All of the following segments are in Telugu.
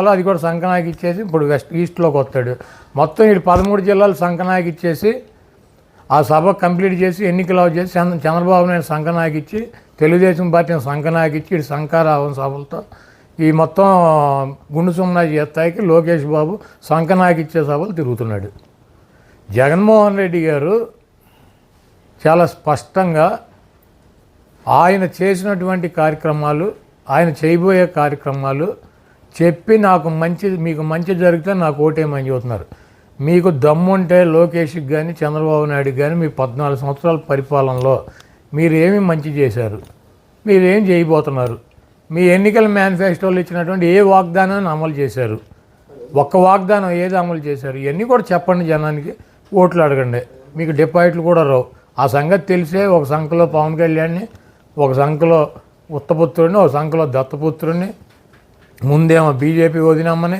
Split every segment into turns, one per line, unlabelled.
అది కూడా సంకనాకి ఇచ్చేసి ఇప్పుడు ఈస్ట్లోకి వస్తాడు. మొత్తం ఇటు 13 జిల్లాలు సంకనాకి ఇచ్చేసి ఆ సభ కంప్లీట్ చేసి ఎన్నికలు చేసి చంద్రబాబు నాయుడు సంకనాకి ఇచ్చి తెలుగుదేశం పార్టీని సంకనాకి ఇచ్చి ఇటు శంకారావం సభలతో ఈ మొత్తం గుండు సున్నా చేస్తాయికి లోకేష్ బాబు సంకనాకి ఇచ్చే సభలు తిరుగుతున్నాడు. జగన్మోహన్ రెడ్డి గారు చాలా స్పష్టంగా ఆయన చేసినటువంటి కార్యక్రమాలు, ఆయన చేయబోయే కార్యక్రమాలు చెప్పి మీకు మంచి జరిగితే నాకు ఓటేమని చెబుతున్నారు. మీకు దమ్ముంటే లోకేష్కి కానీ చంద్రబాబు నాయుడుకి కానీ మీ 14 సంవత్సరాల పరిపాలనలో మీరేమి మంచి చేశారు, మీరేం చేయబోతున్నారు, మీ ఎన్నికల మేనిఫెస్టోలో ఇచ్చినటువంటి ఏ వాగ్దానాన్ని అమలు చేశారు, ఒక్క వాగ్దానం ఏది అమలు చేశారు, ఇవన్నీ కూడా చెప్పండి. జనానికి ఓట్లు అడగండి. మీకు డిపాజిట్లు కూడా రావు. ఆ సంగతి తెలిసే ఒక సంఖలో పవన్ కళ్యాణ్ని, ఒక సంఖలో ఉత్తపుత్రుడిని, ఒక సంఖలో దత్తపుత్రుడిని, ముందేమో బీజేపీ వదినమ్మని,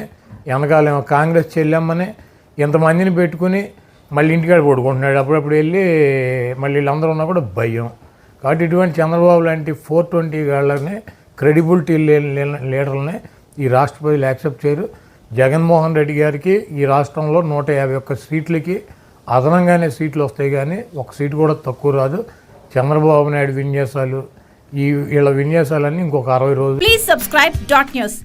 వెనకాలేమో కాంగ్రెస్ చెల్లెమ్మని, ఇంతమందిని పెట్టుకుని మళ్ళీ ఇంటికాడ పడుకుంటున్నాడు. అప్పుడప్పుడు వెళ్ళి మళ్ళీ వీళ్ళందరూ ఉన్నా కూడా భయం. కాబట్టి ఇటువంటి చంద్రబాబు లాంటి 420 గాళ్ళని, క్రెడిబిలిటీ లీడర్లని ఈ రాష్ట్ర ప్రజలు యాక్సెప్ట్ చేయరు. జగన్మోహన్ రెడ్డి గారికి ఈ రాష్ట్రంలో 151 సీట్లకి అదనంగానే సీట్లు వస్తాయి, కానీ ఒక సీటు కూడా తక్కువ రాదు. చంద్రబాబు నాయుడు విన్యాసాలు, వీళ్ళ విన్యాసాలన్నీ ఇంకొక 60 రోజులు.
Please subscribe .news.